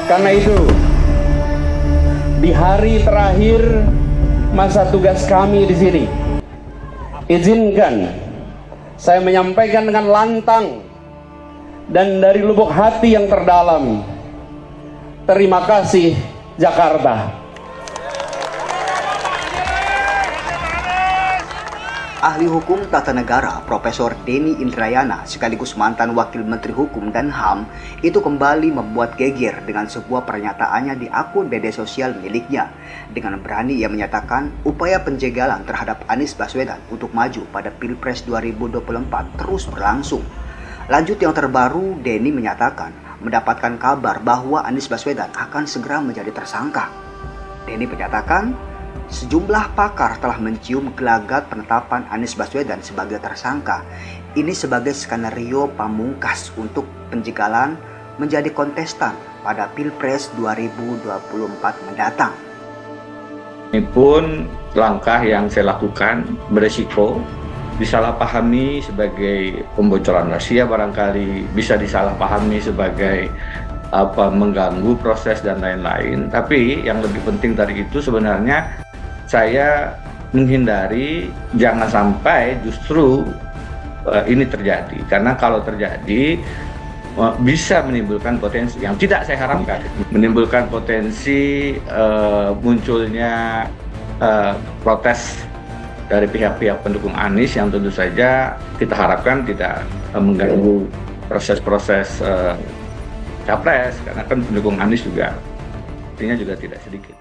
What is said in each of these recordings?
Karena itu, di hari terakhir masa tugas kami di sini, izinkan saya menyampaikan dengan lantang dan dari lubuk hati yang terdalam, terima kasih Jakarta. Ahli Hukum Tata Negara Profesor Denny Indrayana sekaligus mantan Wakil Menteri Hukum dan HAM itu kembali membuat geger dengan sebuah pernyataannya di akun media sosial miliknya. Dengan berani ia menyatakan upaya penjegalan terhadap Anies Baswedan untuk maju pada Pilpres 2024 terus berlangsung. Lanjut yang terbaru, Denny menyatakan mendapatkan kabar bahwa Anies Baswedan akan segera menjadi tersangka. Denny menyatakan sejumlah pakar telah mencium gelagat penetapan Anies Baswedan sebagai tersangka. Ini sebagai skenario pamungkas untuk penjegalan menjadi kontestan pada Pilpres 2024 mendatang. Ini pun langkah yang saya lakukan beresiko disalahpahami sebagai pembocoran rahasia, barangkali bisa disalahpahami sebagai mengganggu proses dan lain-lain. Tapi yang lebih penting dari itu sebenarnya saya menghindari jangan sampai justru ini terjadi, karena kalau terjadi bisa menimbulkan potensi yang tidak saya harapkan, menimbulkan potensi munculnya protes dari pihak-pihak pendukung Anies yang tentu saja kita harapkan tidak mengganggu proses-proses capres, karena kan pendukung Anies juga artinya juga tidak sedikit.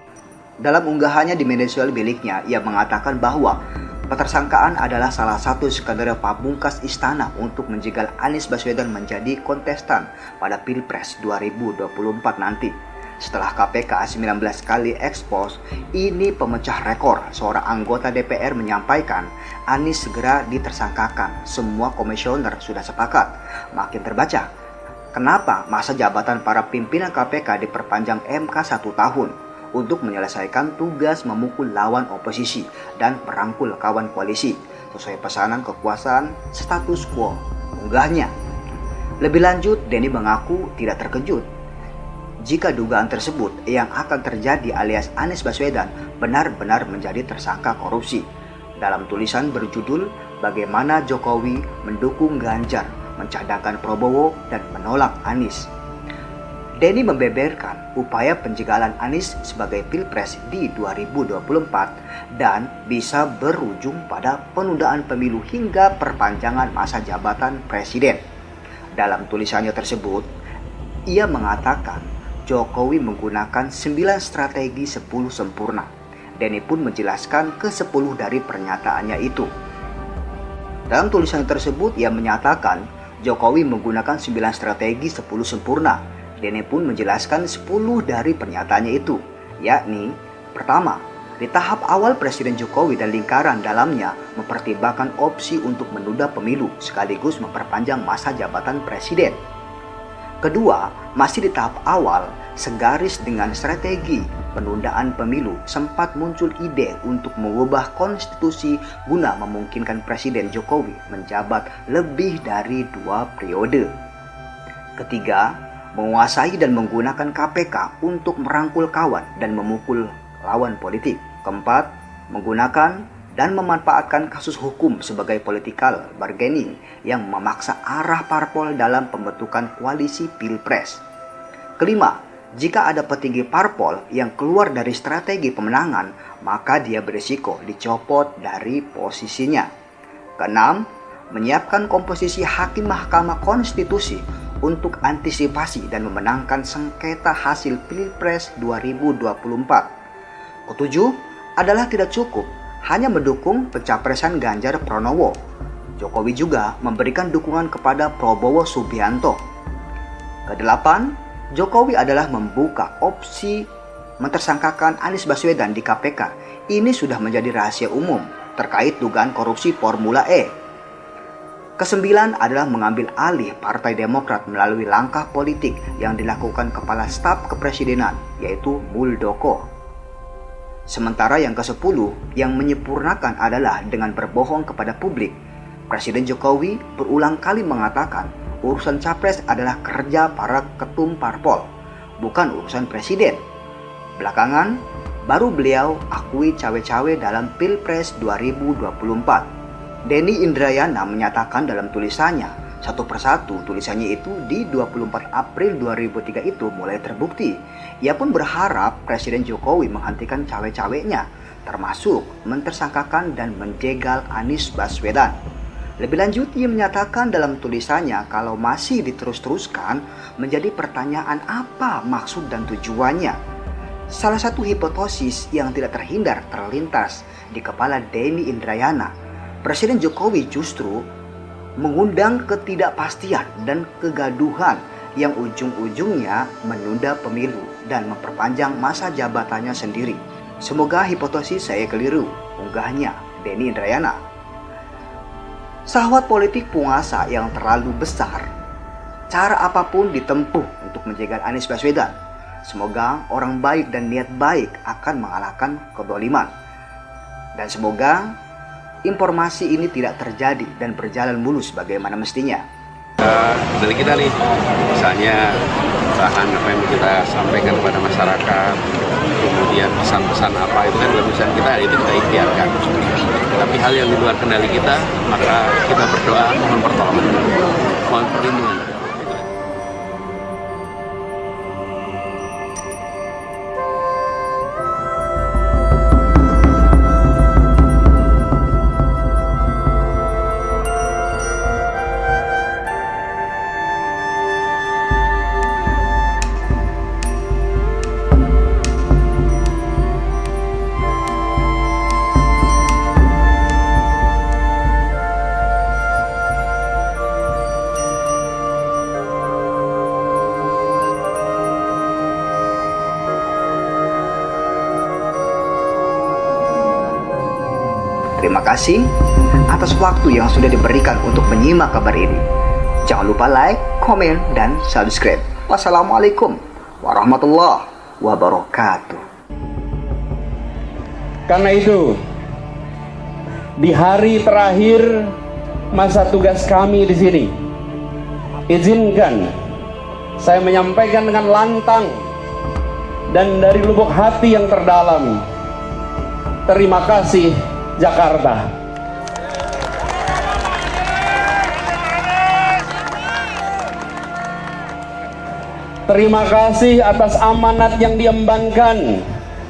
Dalam unggahannya di media sosial miliknya, ia mengatakan bahwa petersangkaan adalah salah satu skenario pamungkas istana untuk menjegal Anies Baswedan menjadi kontestan pada Pilpres 2024 nanti. Setelah KPK 19 kali ekspos, ini pemecah rekor. Seorang anggota DPR menyampaikan Anies segera ditersangkakan. Semua komisioner sudah sepakat. Makin terbaca, kenapa masa jabatan para pimpinan KPK diperpanjang MK 1 tahun untuk menyelesaikan tugas memukul lawan oposisi dan merangkul kawan koalisi sesuai pesanan kekuasaan status quo, unggahnya. Lebih lanjut, Denny mengaku tidak terkejut jika dugaan tersebut yang akan terjadi alias Anies Baswedan benar-benar menjadi tersangka korupsi. Dalam tulisan berjudul "Bagaimana Jokowi Mendukung Ganjar, Mencadangkan Prabowo dan Menolak Anies", Denny membeberkan upaya penjegalan Anies sebagai Pilpres di 2024 dan bisa berujung pada penundaan pemilu hingga perpanjangan masa jabatan presiden. Dalam tulisannya tersebut, ia mengatakan Jokowi menggunakan 9 strategi 10 sempurna. Denny pun menjelaskan ke-10 dari pernyataannya itu. Dalam tulisan tersebut, ia menyatakan Jokowi menggunakan 9 strategi 10 sempurna. Denny pun menjelaskan 10 dari pernyataannya itu, yakni pertama, di tahap awal Presiden Jokowi dan lingkaran dalamnya mempertimbangkan opsi untuk menunda pemilu sekaligus memperpanjang masa jabatan presiden. Kedua, masih di tahap awal, segaris dengan strategi penundaan pemilu, sempat muncul ide untuk mengubah konstitusi guna memungkinkan Presiden Jokowi menjabat lebih dari 2 periode. Ketiga, menguasai dan menggunakan KPK untuk merangkul kawan dan memukul lawan politik. Keempat, menggunakan dan memanfaatkan kasus hukum sebagai political bargaining yang memaksa arah parpol dalam pembentukan koalisi Pilpres. Kelima, jika ada petinggi parpol yang keluar dari strategi pemenangan, maka dia berisiko dicopot dari posisinya. Keenam, menyiapkan komposisi hakim Mahkamah Konstitusi untuk antisipasi dan memenangkan sengketa hasil Pilpres 2024. Ketujuh, adalah tidak cukup hanya mendukung pencapresan Ganjar Pranowo. Jokowi juga memberikan dukungan kepada Prabowo Subianto. Kedelapan, Jokowi adalah membuka opsi mentersangkakan Anies Baswedan di KPK. Ini sudah menjadi rahasia umum terkait dugaan korupsi Formula E. Kesembilan adalah mengambil alih Partai Demokrat melalui langkah politik yang dilakukan Kepala Staf Kepresidenan, yaitu Muldoko. Sementara yang ke-10 yang menyempurnakan adalah dengan berbohong kepada publik. Presiden Jokowi berulang kali mengatakan urusan capres adalah kerja para ketum parpol, bukan urusan presiden. Belakangan, baru beliau akui cawe-cawe dalam Pilpres 2024. Denny Indrayana menyatakan dalam tulisannya, satu persatu tulisannya itu di 24 April 2003 itu mulai terbukti. Ia pun berharap Presiden Jokowi menghentikan cawe-cawenya, termasuk mentersangkakan dan menjegal Anies Baswedan. Lebih lanjut, ia menyatakan dalam tulisannya kalau masih diterus-teruskan menjadi pertanyaan apa maksud dan tujuannya. Salah satu hipotesis yang tidak terhindar terlintas di kepala Denny Indrayana, Presiden Jokowi justru mengundang ketidakpastian dan kegaduhan yang ujung-ujungnya menunda pemilu dan memperpanjang masa jabatannya sendiri. Semoga hipotesis saya keliru, unggahnya Denny Indrayana. Syahwat politik penguasa yang terlalu besar, cara apapun ditempuh untuk menjegal Anies Baswedan. Semoga orang baik dan niat baik akan mengalahkan kedoliman. Dan semoga informasi ini tidak terjadi dan berjalan mulus bagaimana mestinya. Dari kita nih, misalnya bahan apa yang kita sampaikan kepada masyarakat, kemudian pesan-pesan apa itu kan dalam urusan kita, itu kita ikhtiarkan. Tapi hal yang di luar kendali kita, maka kita berdoa mohon pertolongan, mohon perlindungan. Terima kasih atas waktu yang sudah diberikan untuk menyimak kabar ini. Jangan lupa like, komen, dan subscribe. Wassalamualaikum warahmatullahi wabarakatuh. Karena itu, di hari terakhir masa tugas kami di sini, izinkan saya menyampaikan dengan lantang dan dari lubuk hati yang terdalam, terima kasih Jakarta. Terima kasih atas amanat yang diembankan.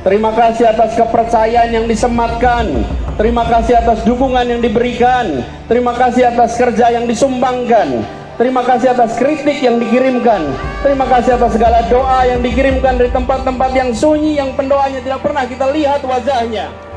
Terima kasih atas kepercayaan yang disematkan. Terima kasih atas dukungan yang diberikan. Terima kasih atas kerja yang disumbangkan. Terima kasih atas kritik yang dikirimkan. Terima kasih atas segala doa yang dikirimkan dari tempat-tempat yang sunyi, yang pendoanya tidak pernah kita lihat wajahnya.